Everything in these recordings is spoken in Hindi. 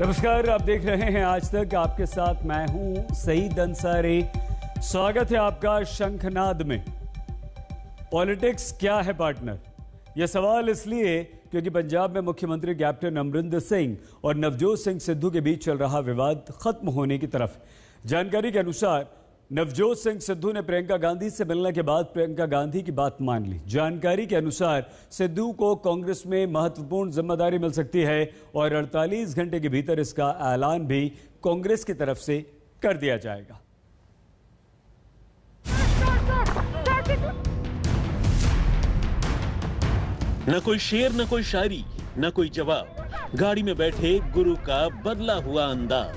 नमस्कार, आप देख रहे हैं आज तक। आपके साथ मैं हूं सईद अंसारी। स्वागत है आपका शंखनाद में। पॉलिटिक्स क्या है पार्टनर? यह सवाल इसलिए क्योंकि पंजाब में मुख्यमंत्री कैप्टन अमरिंदर सिंह और नवजोत सिंह सिद्धू के बीच चल रहा विवाद खत्म होने की तरफ। जानकारी के अनुसार नवजोत सिंह सिद्धू ने प्रियंका गांधी से मिलने के बाद प्रियंका गांधी की बात मान ली। जानकारी के अनुसार सिद्धू को कांग्रेस में महत्वपूर्ण जिम्मेदारी मिल सकती है और 48 घंटे के भीतर इसका ऐलान भी कांग्रेस की तरफ से कर दिया जाएगा। न कोई शेर, न कोई शायरी, न कोई जवाब। गाड़ी में बैठे गुरु का बदला हुआ अंदाज।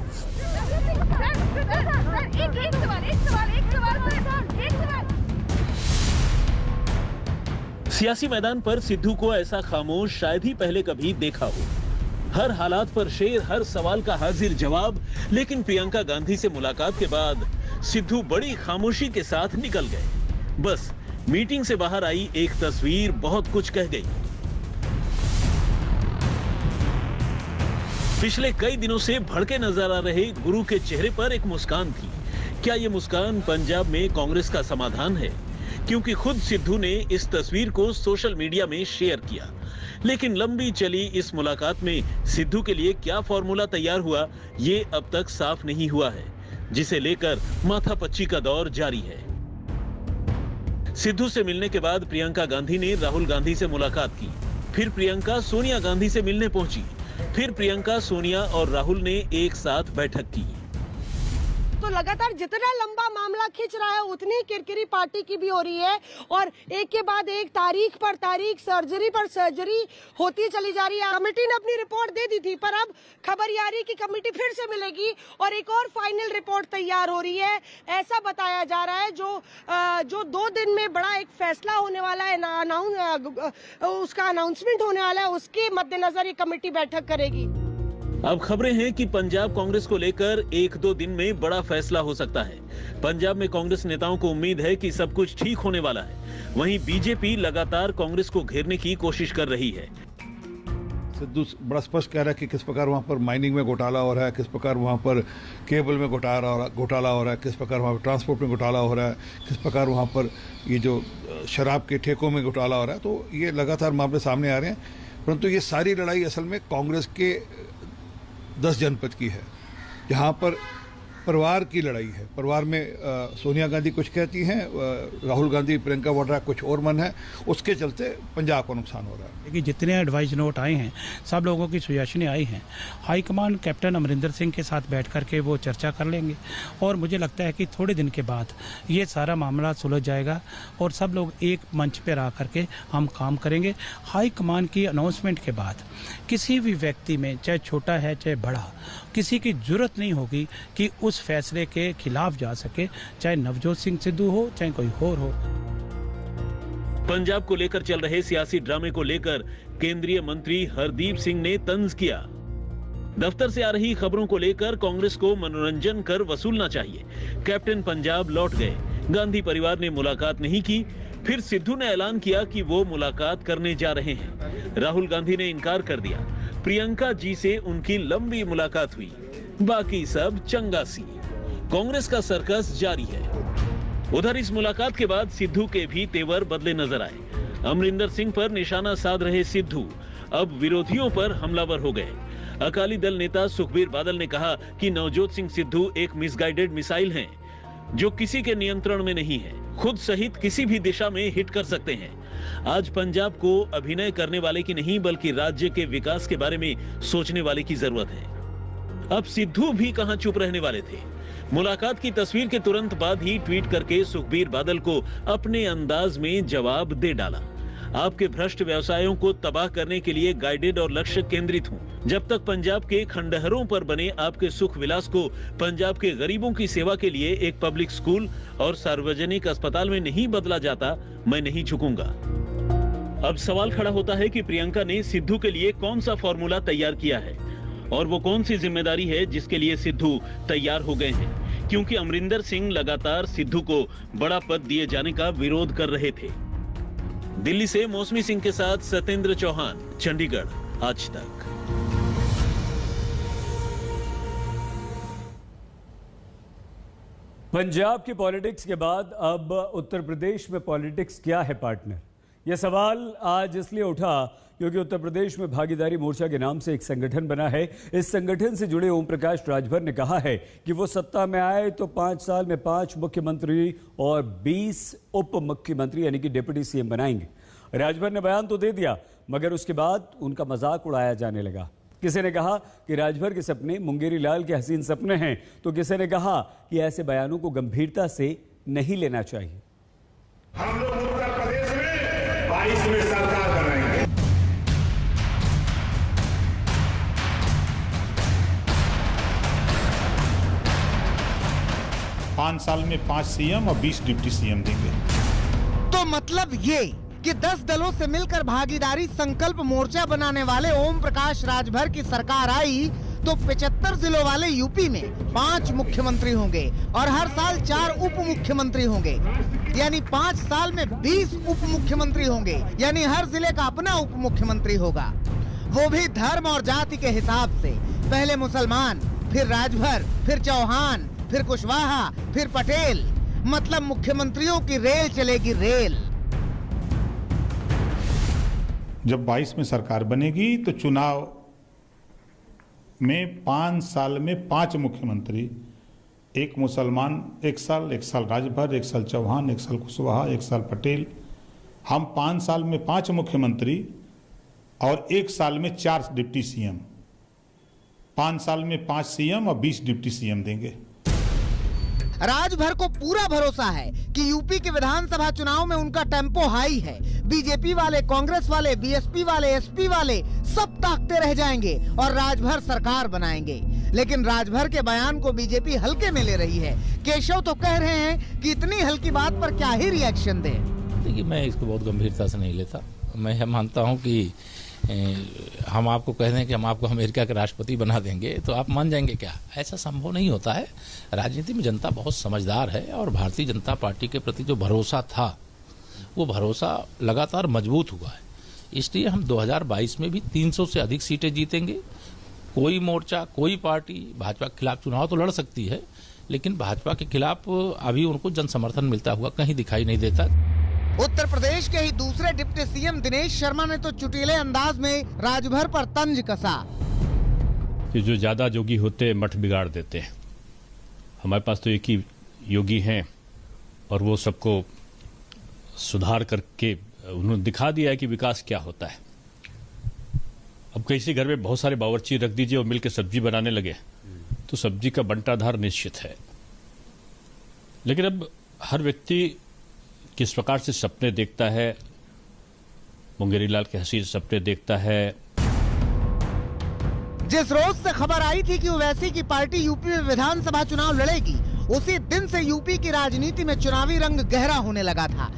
एक सवाल। सियासी मैदान पर सिद्धू को ऐसा खामोश शायद ही पहले कभी देखा हो। हर हालात पर शेर, हर सवाल का हाजिर जवाब। लेकिन प्रियंका गांधी से मुलाकात के बाद सिद्धू बड़ी खामोशी के साथ निकल गए। बस मीटिंग से बाहर आई एक तस्वीर बहुत कुछ कह गई। पिछले कई दिनों से भड़के नजर आ रहे गुरु के चेहरे पर एक मुस्कान थी। क्या ये मुस्कान पंजाब में कांग्रेस का समाधान है? क्योंकि खुद सिद्धू ने इस तस्वीर को सोशल मीडिया में शेयर किया। लेकिन लंबी चली इस मुलाकात में सिद्धू के लिए क्या फॉर्मूला तैयार हुआ, ये अब तक साफ नहीं हुआ है, जिसे लेकर माथापच्ची का दौर जारी है। सिद्धू से मिलने के बाद प्रियंका गांधी ने राहुल गांधी से मुलाकात की। फिर प्रियंका सोनिया गांधी से मिलने पहुंची। फिर प्रियंका, सोनिया और राहुल ने एक साथ बैठक की। तो लगातार जितना लंबा मामला खिंच रहा है उतनी किरकिरी पार्टी की भी हो रही है और एक के बाद एक तारीख पर तारीख, सर्जरी पर सर्जरी होती चली जा रही है। कमेटी ने अपनी रिपोर्ट दे दी थी, पर अब खबर ये आ रही है कि कमेटी फिर से मिलेगी और एक और फाइनल रिपोर्ट तैयार हो रही है, ऐसा बताया जा रहा है। जो 2 दिन में बड़ा एक फैसला होने वाला है, उसका अनाउंसमेंट होने वाला है, उसके मद्देनजर ये कमेटी बैठक करेगी। अब खबरें हैं कि पंजाब कांग्रेस को लेकर 1-2 दिन में बड़ा फैसला हो सकता है। पंजाब में कांग्रेस नेताओं को उम्मीद है कि सब कुछ ठीक होने वाला है। वहीं बीजेपी लगातार कांग्रेस को घेरने की कोशिश कर रही है। सिद्धू बड़ा स्पष्ट कह रहा है कि किस प्रकार वहां पर माइनिंग में घोटाला हो रहा है, किस प्रकार वहां पर केबल में घोटाला हो रहा है, किस प्रकार वहां पर ट्रांसपोर्ट में घोटाला हो रहा है, किस प्रकार वहां पर ये जो शराब के ठेकों में घोटाला हो रहा है। तो ये लगातार मामले सामने आ रहे हैं। परंतु ये सारी लड़ाई असल में कांग्रेस के 10 जनपद की है, जहां पर परिवार की लड़ाई है। परिवार में सोनिया गांधी कुछ कहती हैं, राहुल गांधी, प्रियंका वाड्रा कुछ और मन है। उसके चलते पंजाब को नुकसान हो रहा है। कि जितने एडवाइस नोट आए हैं, सब लोगों की सुझावनें आई हैं। हाईकमान कैप्टन अमरिंदर सिंह के साथ बैठ करके वो चर्चा कर लेंगे और मुझे लगता है कि थोड़े दिन के बाद ये सारा मामला सुलझ जाएगा और सब लोग एक मंच पर आ करके हम काम करेंगे। हाईकमान की अनाउंसमेंट के बाद किसी भी व्यक्ति में, चाहे छोटा है चाहे बड़ा, किसी की जरूरत नहीं होगी कि उस फैसले के खिलाफ जा सके, चाहे नवजोत सिंह सिद्धू हो चाहे कोई और हो। पंजाब को लेकर चल रहे सियासी ड्रामे को लेकर केंद्रीय मंत्री हरदीप सिंह ने तंज किया। दफ्तर से आ रही खबरों को लेकर कांग्रेस को मनोरंजन कर वसूलना चाहिए। कैप्टन पंजाब लौट गए, गांधी परिवार ने मुलाकात नहीं की। फिर सिद्धू ने ऐलान किया कि वो मुलाकात करने जा रहे हैं। राहुल गांधी ने इनकार कर दिया। प्रियंका जी से उनकी लंबी मुलाकात हुई। बाकी सब चंगासी। कांग्रेस का सर्कस जारी है। उधर इस मुलाकात के बाद सिद्धू के भी तेवर बदले नजर आए। अमरिंदर सिंह पर निशाना साध रहे सिद्धू अब विरोधियों पर हमलावर हो गए। अकाली दल नेता सुखबीर बादल ने कहा कि नवजोत सिंह सिद्धू एक मिसगाइडेड मिसाइल हैं, जो किसी के नियंत्रण में नहीं है, खुद सहित किसी भी दिशा में हिट कर सकते हैं। आज पंजाब को अभिनय करने वाले की नहीं बल्कि राज्य के विकास के बारे में सोचने वाले की जरूरत है। अब सिद्धू भी कहां चुप रहने वाले थे। मुलाकात की तस्वीर के तुरंत बाद ही ट्वीट करके सुखबीर बादल को अपने अंदाज में जवाब दे डाला। आपके भ्रष्ट व्यवसायों को तबाह करने के लिए गाइडेड और लक्ष्य केंद्रित हूं। जब तक पंजाब के खंडहरों पर बने आपके सुख विलास को पंजाब के गरीबों की सेवा के लिए एक पब्लिक स्कूल और सार्वजनिक अस्पताल में नहीं बदला जाता, मैं नहीं झुकूंगा। अब सवाल खड़ा होता है कि प्रियंका ने सिद्धू के लिए कौन सा फॉर्मूला तैयार किया है और वो कौन सी जिम्मेदारी है जिसके लिए सिद्धू तैयार हो गए हैं, क्योंकि अमरिंदर सिंह लगातार सिद्धू को बड़ा पद दिए जाने का विरोध कर रहे थे। दिल्ली से मौसमी सिंह के साथ सत्येंद्र चौहान, चंडीगढ़, आज तक। पंजाब की पॉलिटिक्स के बाद अब उत्तर प्रदेश में पॉलिटिक्स क्या है पार्टनर? यह सवाल आज इसलिए उठा क्योंकि उत्तर प्रदेश में भागीदारी मोर्चा के नाम से एक संगठन बना है। इस संगठन से जुड़े ओम प्रकाश राजभर ने कहा है कि वो सत्ता में आए तो 5 साल में 5 मुख्यमंत्री और 20 उप मुख्यमंत्री यानी कि डिप्टी सीएम बनाएंगे। राजभर ने बयान तो दे दिया मगर उसके बाद उनका मजाक उड़ाया जाने लगा। किसी ने कहा कि राजभर के सपने मुंगेरी लाल के हसीन सपने हैं, तो किसी ने कहा कि ऐसे बयानों को गंभीरता से नहीं लेना चाहिए। हम लोग उत्तर प्रदेश में 22 में सरकार बनाएंगे। पांच साल में 5 सीएम और 20 डिप्टी सीएम देंगे। तो मतलब ये कि 10 दलों से मिलकर भागीदारी संकल्प मोर्चा बनाने वाले ओम प्रकाश राजभर की सरकार आई तो 75 जिलों वाले यूपी में 5 मुख्यमंत्री होंगे और हर साल 4 उप मुख्यमंत्री होंगे, यानी 5 साल में 20 उप मुख्यमंत्री होंगे, यानी हर जिले का अपना उप मुख्यमंत्री होगा, वो भी धर्म और जाति के हिसाब से। पहले मुसलमान, फिर राजभर, फिर चौहान, फिर कुशवाहा, फिर पटेल। मतलब मुख्यमंत्रियों की रेल चलेगी, रेल। जब 22 में सरकार बनेगी तो चुनाव में 5 साल में 5 मुख्यमंत्री, एक मुसलमान 1 साल राजभर, 1 साल चौहान, 1 साल कुशवाहा, 1 साल पटेल। हम 5 साल में 5 मुख्यमंत्री और 1 साल में 4 डिप्टी सीएम, 5 साल में 5 सीएम और 20 डिप्टी सीएम देंगे। राजभर को पूरा भरोसा है कि यूपी के विधानसभा चुनाव में उनका टेम्पो हाई है। बीजेपी वाले, कांग्रेस वाले, बीएसपी वाले, एसपी वाले सब ताकते रह जाएंगे और राजभर सरकार बनाएंगे। लेकिन राजभर के बयान को बीजेपी हल्के में ले रही है। केशव तो कह रहे हैं कि इतनी हल्की बात पर क्या ही रिएक्शन दें। देखिए, मैं इसको बहुत गंभीरता से नहीं लेता। मैं मानता हूँ कि हम आपको कह दें कि हम आपको अमेरिका के राष्ट्रपति बना देंगे तो आप मान जाएंगे क्या? ऐसा संभव नहीं होता है। राजनीति में जनता बहुत समझदार है और भारतीय जनता पार्टी के प्रति जो भरोसा था वो भरोसा लगातार मजबूत हुआ है। इसलिए हम 2022 में भी 300 से अधिक सीटें जीतेंगे। कोई मोर्चा, कोई पार्टी भाजपा के खिलाफ चुनाव तो लड़ सकती है, लेकिन भाजपा के खिलाफ अभी उनको जन समर्थन मिलता हुआ कहीं दिखाई नहीं देता। उत्तर प्रदेश के ही दूसरे डिप्टी सीएम दिनेश शर्मा ने तो चुटीले अंदाज में राजभर पर तंज कसा कि जो ज्यादा योगी होते मठ बिगाड़ देते हैं। हमारे पास तो एक ही योगी हैं और वो सबको सुधार करके उन्होंने दिखा दिया है कि विकास क्या होता है। अब किसी घर में बहुत सारे बावर्ची रख दीजिए और मिलकर सब्जी बनाने लगे तो सब्जी का बंटाधार निश्चित है। लेकिन अब हर व्यक्ति किस प्रकार से सपने देखता है, मुंगेरी लाल के हसीन सपने देखता है। जिस रोज से खबर आई थी कि ओवैसी की पार्टी यूपी में विधानसभा चुनाव लड़ेगी, उसी दिन से यूपी की राजनीति में चुनावी रंग गहरा होने लगा था।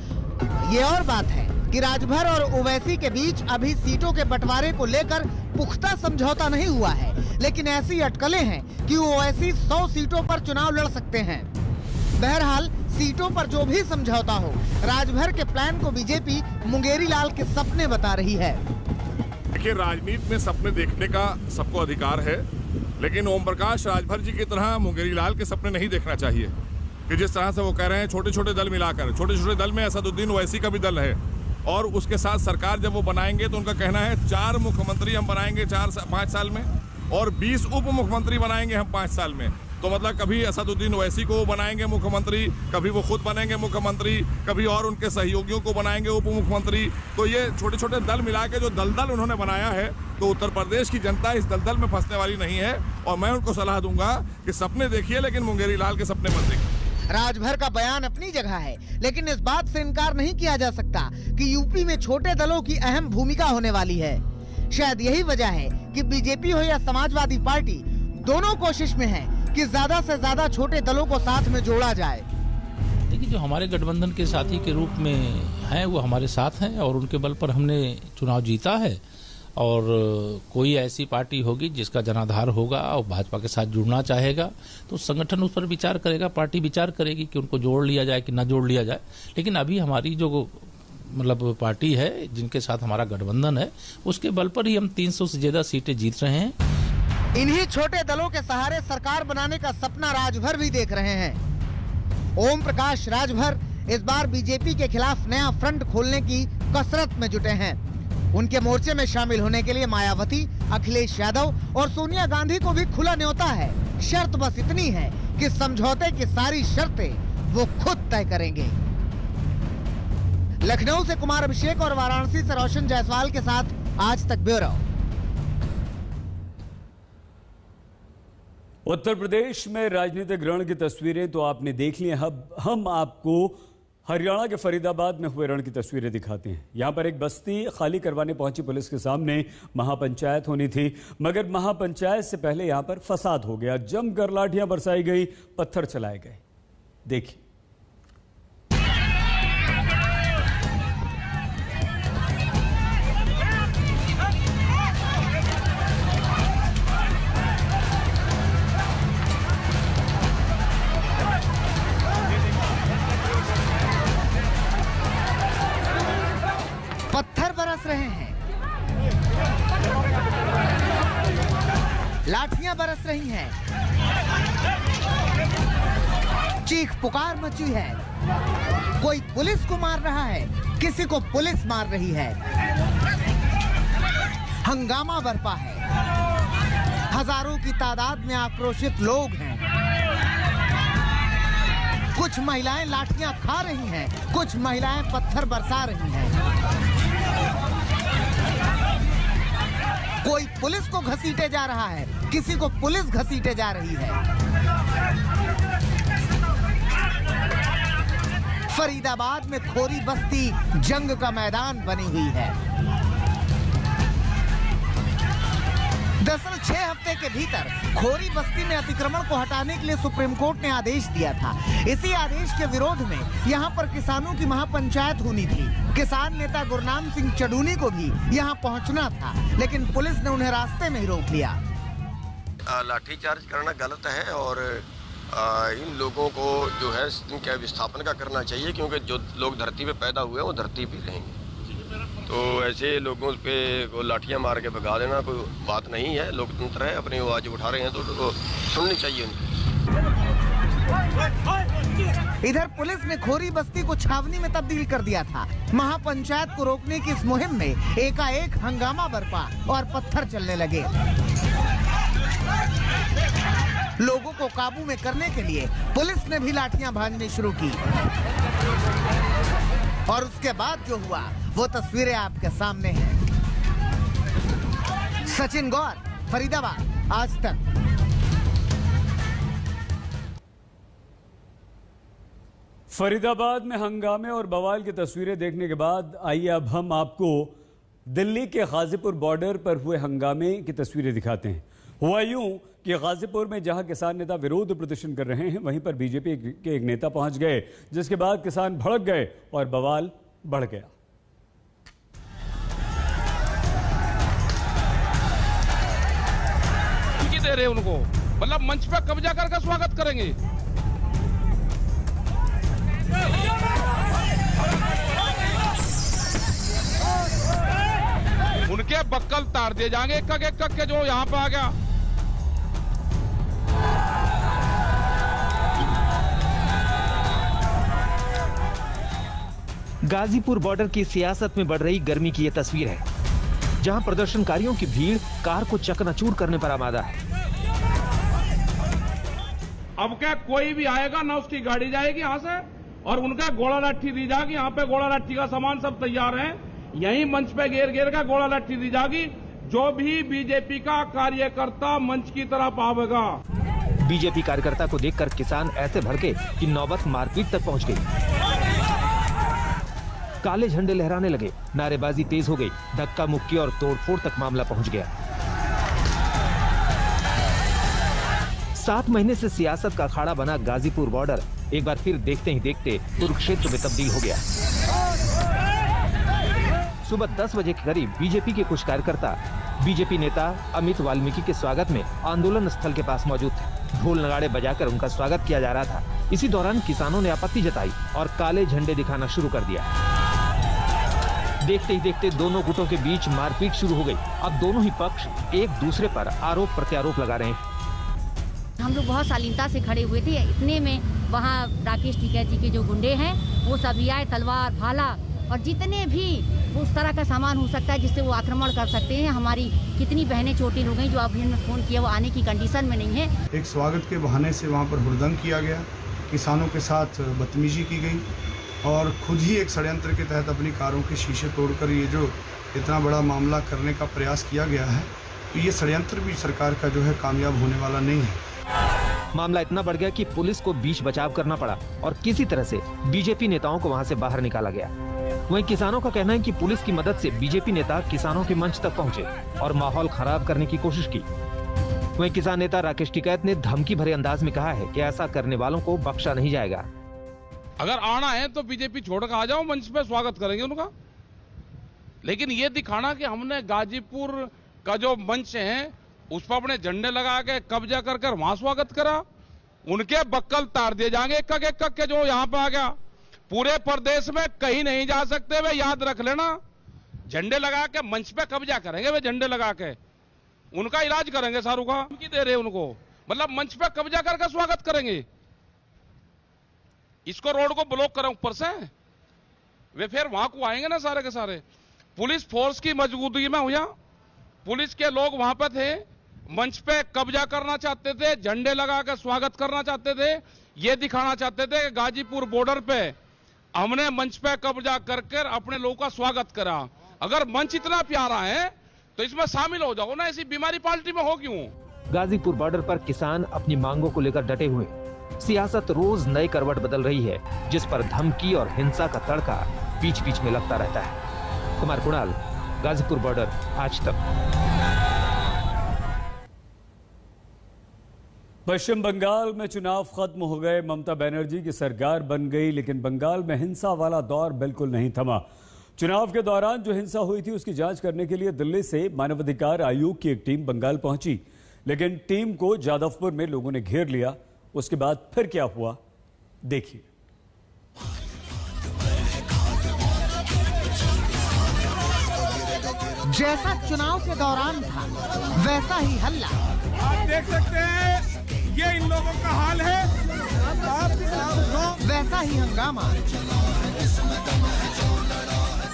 ये और बात है कि राजभर और ओवैसी के बीच अभी सीटों के बंटवारे को लेकर पुख्ता समझौता नहीं हुआ है, लेकिन ऐसी अटकलें हैं कि ओवैसी 100 सीटों पर चुनाव लड़ सकते हैं। बहरहाल सीटों पर जो भी समझौता हो, राजभर के प्लान को बीजेपी मुंगेरी लाल के सपने बता रही है। देखिए, राजनीति में सपने देखने का सबको अधिकार है, लेकिन ओम प्रकाश राजभर जी की तरह मुंगेरी लाल के सपने नहीं देखना चाहिए कि जिस तरह से वो कह रहे हैं छोटे छोटे दल मिलाकर। छोटे छोटे दल में असदुद्दीन ओवैसी का भी दल है और उसके साथ सरकार जब वो बनाएंगे तो उनका कहना है 4 मुख्यमंत्री हम बनाएंगे 5 साल में और 20 उप मुख्यमंत्री बनाएंगे हम 5 साल में। तो मतलब कभी असदुद्दीन ओवैसी को बनाएंगे मुख्यमंत्री, कभी वो खुद बनेंगे मुख्यमंत्री, कभी और उनके सहयोगियों को बनाएंगे उप मुख्यमंत्री। तो ये छोटे छोटे दल मिला के जो दलदल उन्होंने बनाया है, तो उत्तर प्रदेश की जनता इस दलदल में फंसने वाली नहीं है। और मैं उनको सलाह दूंगा कि सपने देखिए, लेकिन मुंगेरी लाल के सपने मत देखिए। राजभर का बयान अपनी जगह है, लेकिन इस बात से इनकार नहीं किया जा सकता कि यूपी में छोटे दलों की अहम भूमिका होने वाली है। शायद यही वजह है कि बीजेपी हो या समाजवादी पार्टी, दोनों कोशिश में है कि ज्यादा से ज्यादा छोटे दलों को साथ में जोड़ा जाए। देखिए, जो हमारे गठबंधन के साथी के रूप में हैं वो हमारे साथ हैं और उनके बल पर हमने चुनाव जीता है। और कोई ऐसी पार्टी होगी जिसका जनाधार होगा और भाजपा के साथ जुड़ना चाहेगा तो संगठन उस पर विचार करेगा, पार्टी विचार करेगी कि उनको जोड़ लिया जाए कि ना जोड़ लिया जाए। लेकिन अभी हमारी जो मतलब पार्टी है जिनके साथ हमारा गठबंधन है, उसके बल पर ही हम 300 से ज्यादा सीटें जीत रहे हैं। इन्हीं छोटे दलों के सहारे सरकार बनाने का सपना राजभर भी देख रहे हैं। ओम प्रकाश राजभर इस बार बीजेपी के खिलाफ नया फ्रंट खोलने की कसरत में जुटे हैं। उनके मोर्चे में शामिल होने के लिए मायावती, अखिलेश यादव और सोनिया गांधी को भी खुला न्योता है। शर्त बस इतनी है कि समझौते की सारी शर्तें वो खुद तय करेंगे। लखनऊ से कुमार अभिषेक और वाराणसी से रोशन जायसवाल के साथ आज तक ब्यूरो। उत्तर प्रदेश में राजनीतिक रण की तस्वीरें तो आपने देख ली। अब हम आपको हरियाणा के फरीदाबाद में हुए रण की तस्वीरें दिखाते हैं। यहां पर एक बस्ती खाली करवाने पहुंची पुलिस के सामने महापंचायत होनी थी, मगर महापंचायत से पहले यहां पर फसाद हो गया। जमकर लाठियां बरसाई गई, पत्थर चलाए गए। देखिए। पत्थर बरस रहे हैं, लाठियां बरस रही हैं, चीख पुकार मची है। कोई पुलिस को मार रहा है, किसी को पुलिस मार रही है। हंगामा बरपा है, हजारों की तादाद में आक्रोशित लोग हैं। कुछ महिलाएं लाठियां खा रही हैं, कुछ महिलाएं पत्थर बरसा रही हैं। कोई पुलिस को घसीटे जा रहा है, किसी को पुलिस घसीटे जा रही है। फरीदाबाद में खोरी बस्ती जंग का मैदान बनी हुई है। दरअसल 6 हफ्ते के भीतर खोरी बस्ती में अतिक्रमण को हटाने के लिए सुप्रीम कोर्ट ने आदेश दिया था। इसी आदेश के विरोध में यहां पर किसानों की महापंचायत होनी थी। किसान नेता गुरनाम सिंह चडूनी को भी यहां पहुंचना था, लेकिन पुलिस ने उन्हें रास्ते में ही रोक लिया। लाठीचार्ज करना गलत है और इन लोगों को जो है इनके विस्थापन का करना चाहिए, क्योंकि जो लोग धरती पे पैदा हुए हैं वो धरती पे रहेंगे। तो ऐसे लोगों पे को लाठियां मार के भगा देना कोई बात नहीं है। लोकतंत्र है, अपनी आवाज उठा रहे हैं तो उनको सुननी चाहिए उनकी। इधर पुलिस ने खोरी बस्ती को छावनी में तब्दील कर दिया था। महापंचायत को रोकने की इस मुहिम में एकाएक हंगामा बरपा और पत्थर चलने लगे। लोगों को काबू में करने के लिए पुलिस ने भी लाठियां भांजनी शुरू की और उसके बाद जो हुआ वो तस्वीरें आपके सामने हैं। सचिन गौर, फरीदाबाद, आज तक। फरीदाबाद में हंगामे और बवाल की तस्वीरें देखने के बाद आइए अब हम आपको दिल्ली के गाजीपुर बॉर्डर पर हुए हंगामे की तस्वीरें दिखाते हैं। हुआ यूं कि गाजीपुर में जहां किसान नेता विरोध प्रदर्शन कर रहे हैं, वहीं पर बीजेपी के एक नेता पहुंच गए, जिसके बाद किसान भड़क गए और बवाल बढ़ गया। दे रहे उनको, मतलब मंच पर कब्जा करके स्वागत करेंगे। उनके बक्कल तार दिए जाएंगे एक के जो यहाँ पे आ गया। गाजीपुर बॉर्डर की सियासत में बढ़ रही गर्मी की ये तस्वीर है, जहां प्रदर्शनकारियों की भीड़ कार को चकनाचूर करने पर आमादा है। अब क्या कोई भी आएगा ना, उसकी गाड़ी जाएगी यहाँ से और उनका गोला लाठी दी जाएगी। यहाँ पे गोला लाठी का सामान सब तैयार है, यही मंच पे घेर घेर का गोला लाठी दी जाएगी। जो भी बीजेपी का कार्यकर्ता मंच की तरफ आवेगा। बीजेपी कार्यकर्ता को देखकर किसान ऐसे भड़के कि नौबत मारपीट तक पहुंच गई। काले झंडे लहराने लगे, नारेबाजी तेज हो गई, धक्का मुक्की और तोड़फोड़ तक मामला पहुंच गया। 7 महीने से सियासत का अखाड़ा बना गाजीपुर बॉर्डर एक बार फिर देखते ही देखते कुरुक्षेत्र में तब्दील हो गया। सुबह 10 बजे के करीब बीजेपी के कुछ कार्यकर्ता बीजेपी नेता अमित वाल्मीकि के स्वागत में आंदोलन स्थल के पास मौजूद थे। ढोल नगाड़े बजाकर उनका स्वागत किया जा रहा था। इसी दौरान किसानों ने आपत्ति जताई और काले झंडे दिखाना शुरू कर दिया। देखते ही देखते दोनों गुटों के बीच मारपीट शुरू हो गई। अब दोनों ही पक्ष एक दूसरे पर आरोप प्रत्यारोप लगा रहे हैं। हम लोग बहुत शालीनता से खड़े हुए थे। इतने में वहाँ राकेश टिकैत जी के जो गुंडे हैं वो सभी आए, तलवार भाला और जितने भी उस तरह का सामान हो सकता है जिससे वो आक्रमण कर सकते हैं। हमारी कितनी बहनें चोटिल हो गई, जो अभी हमने फ़ोन किया वो आने की कंडीशन में नहीं है। एक स्वागत के बहाने से वहाँ पर हुड़दंग किया गया, किसानों के साथ बदतमीजी की गई और खुद ही एक षड्यंत्र के तहत अपनी कारों के शीशे तोड़कर ये जो इतना बड़ा मामला करने का प्रयास किया गया है, तो ये षड्यंत्र भी सरकार का जो है कामयाब होने वाला नहीं है। मामला इतना बढ़ गया कि पुलिस को बीच बचाव करना पड़ा और किसी तरह से बीजेपी नेताओं को वहां से बाहर निकाला गया। वहीं किसानों का कहना है कि पुलिस की मदद से बीजेपी नेता किसानों के मंच तक पहुंचे और माहौल खराब करने की कोशिश की। वहीं किसान नेता राकेश टिकैत ने धमकी भरे अंदाज में कहा है कि ऐसा करने वालों को बख्शा नहीं जाएगा। अगर आना है तो बीजेपी छोड़ कर आ जाओ, मंच पे स्वागत करेंगे उनका। लेकिन ये दिखाना कि हमने गाजीपुर का जो मंच है उस पर अपने झंडे लगा के कब्जा कर वहां स्वागत करा, उनके बक्कल तार दिए जाएंगे एक के जो यहाँ पे आ गया। पूरे प्रदेश में कहीं नहीं जा सकते वे, याद रख लेना। झंडे लगा के मंच पे कब्जा करेंगे वे, झंडे लगा के उनका इलाज करेंगे। शाहरुख खान की दे रहे उनको, मतलब मंच पे कब्जा करके स्वागत करेंगे। इसको रोड को ब्लॉक करें ऊपर से, वे फिर वहां को आएंगे ना सारे के सारे। पुलिस फोर्स की मजबूती में हुआ, पुलिस के लोग वहां पे थे, मंच पे कब्जा करना चाहते थे, झंडे लगा के स्वागत करना चाहते थे, ये दिखाना चाहते थे कि गाजीपुर बॉर्डर पे हमने मंच पे कब्जा कर अपने लोगों का स्वागत करा। अगर मंच इतना प्यारा है तो इसमें शामिल हो जाओ ना, ऐसी बीमारी पार्टी में हो क्यों? गाजीपुर बॉर्डर पर किसान अपनी मांगों को लेकर डटे हुए। सियासत रोज नई करवट बदल रही है, जिस पर धमकी और हिंसा का तड़का बीच बीच में लगता रहता है। कुमार कुणाल, गाजीपुर बॉर्डर, आज तक। पश्चिम बंगाल में चुनाव खत्म हो गए, ममता बनर्जी की सरकार बन गई, लेकिन बंगाल में हिंसा वाला दौर बिल्कुल नहीं थमा। चुनाव के दौरान जो हिंसा हुई थी उसकी जांच करने के लिए दिल्ली से मानवाधिकार आयोग की एक टीम बंगाल पहुंची, लेकिन टीम को जादवपुर में लोगों ने घेर लिया। उसके बाद फिर क्या हुआ, देखिए। जैसा चुनाव के दौरान था वैसा ही हल्ला। आप देख सकते हैं ये इन लोगों का हाल है, वैसा ही हंगामा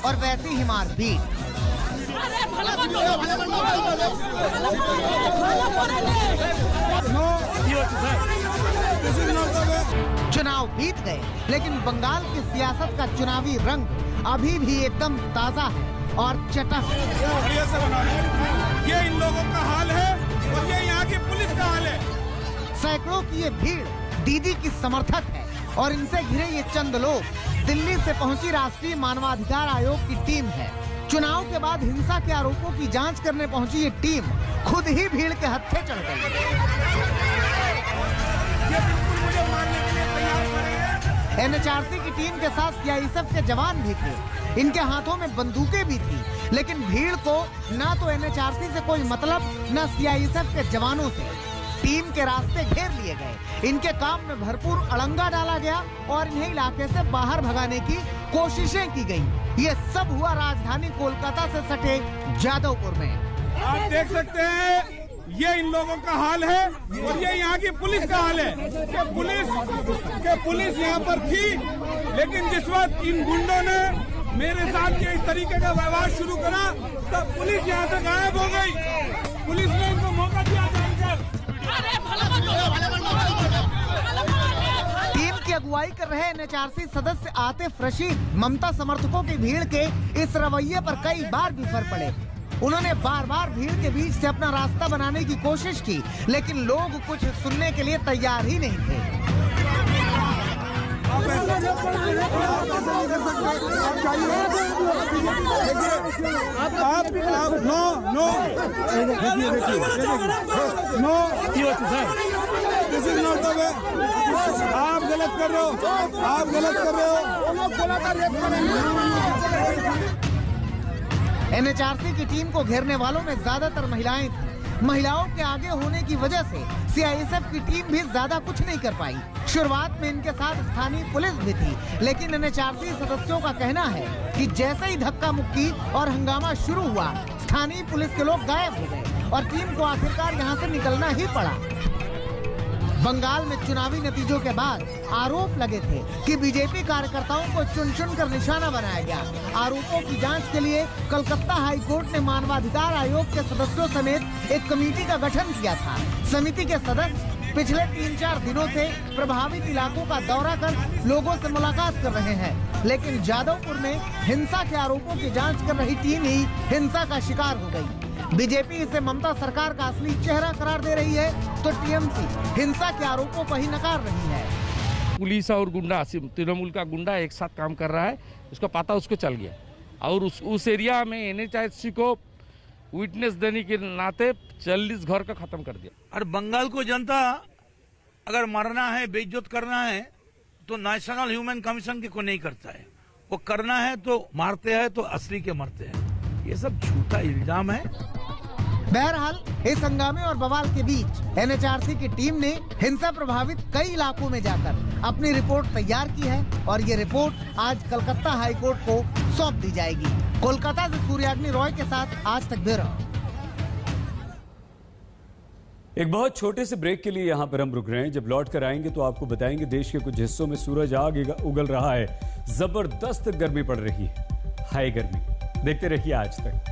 और वैसी ही मारपीट। चुनाव बीत गए, लेकिन बंगाल की सियासत का चुनावी रंग अभी भी एकदम ताजा है और चटक। ये इन लोगों का हाल है और ये यहाँ की पुलिस का हाल है। सैकड़ों की ये भीड़ दीदी की समर्थक है और इनसे घिरे ये चंद लोग दिल्ली से पहुंची राष्ट्रीय मानवाधिकार आयोग की टीम है। चुनाव के बाद हिंसा के आरोपों की जांच करने पहुंची ये टीम खुद ही भीड़ के हत्थे चढ़ गई। एनएचआरसी की टीम के साथ सीआईएसएफ के जवान भी थे, इनके हाथों में बंदूकें भी थी, लेकिन भीड़ को ना तो एनएचआरसी से कोई मतलब, ना सीआईएसएफ के जवानों से। टीम के रास्ते घेर लिए गए, इनके काम में भरपूर अड़ंगा डाला गया और इन्हें इलाके से बाहर भगाने की कोशिशें की गई। ये सब हुआ राजधानी कोलकाता से सटे जादवपुर में। आप देख सकते हैं ये इन लोगों का हाल है और ये यहाँ की पुलिस का हाल है। पुलिस यहाँ पर थी, लेकिन जिस वक्त इन गुंडों ने मेरे साथ के इस तरीके का व्यवहार शुरू करा तब पुलिस यहाँ से गायब हो गई। पुलिस ने इनको मौका दिया जानकर। टीम की अगुवाई कर रहे एनएचआरसी सदस्य आतिफ रशीद ममता समर्थकों की भीड़ के इस रवैये पर कई बार बिफर पड़े। उन्होंने बार बार भीड़ के बीच से अपना रास्ता बनाने की कोशिश की, लेकिन लोग कुछ सुनने के लिए तैयार ही नहीं थे। आप गलत कर रहे हो, आप गलत कर रहे हो। एनएचआरसी की टीम को घेरने वालों में ज्यादातर महिलाएं थीं। महिलाओं के आगे होने की वजह से सीआईएसएफ की टीम भी ज्यादा कुछ नहीं कर पाई। शुरुआत में इनके साथ स्थानीय पुलिस भी थी, लेकिन एनएचआरसी सदस्यों का कहना है कि जैसे ही धक्का मुक्की और हंगामा शुरू हुआ, स्थानीय पुलिस के लोग गायब हो गए और टीम को आखिरकार यहाँ से निकलना ही पड़ा। बंगाल में चुनावी नतीजों के बाद आरोप लगे थे कि बीजेपी कार्यकर्ताओं को चुन चुन कर निशाना बनाया गया। आरोपों की जांच के लिए कलकत्ता हाई कोर्ट ने मानवाधिकार आयोग के सदस्यों समेत एक कमेटी का गठन किया था। समिति के सदस्य पिछले 3-4 दिनों से प्रभावित इलाकों का दौरा कर लोगों से मुलाकात कर रहे हैं, लेकिन जादवपुर में हिंसा के आरोपों की जांच कर रही टीम ही हिंसा का शिकार हो गई। बीजेपी इसे ममता सरकार का असली चेहरा करार दे रही है, तो टीएमसी हिंसा के आरोपों को ही नकार रही है। पुलिस और गुंडा, तृणमूल का गुंडा एक साथ काम कर रहा है, उसका पता उसको चल गया और उस एरिया में एनएचआरसी को विटनेस देने के नाते 40 घर का खत्म कर दिया। और बंगाल को जनता अगर मारना है, बेइज्जत करना है तो नेशनल ह्यूमन कमीशन को नहीं करता है, वो करना है तो मारते हैं तो असली के मरते हैं। ये सब झूठा इल्जाम है। बहरहाल इस हंगामे और बवाल के बीच एनएचआरसी की टीम ने हिंसा प्रभावित कई इलाकों में जाकर अपनी रिपोर्ट तैयार की है और ये रिपोर्ट आज कलकत्ता हाई कोर्ट को सौंप दी जाएगी। कोलकाता से सूर्याग्नि रॉय के साथ आज तक ब्यूरो। एक बहुत छोटे से ब्रेक के लिए यहां पर हम रुक रहे हैं। जब लौट कर आएंगे तो आपको बताएंगे देश के कुछ हिस्सों में सूरज आग उगल रहा है, जबरदस्त गर्मी पड़ रही है, हाई गर्मी। देखते रहिए आज तक।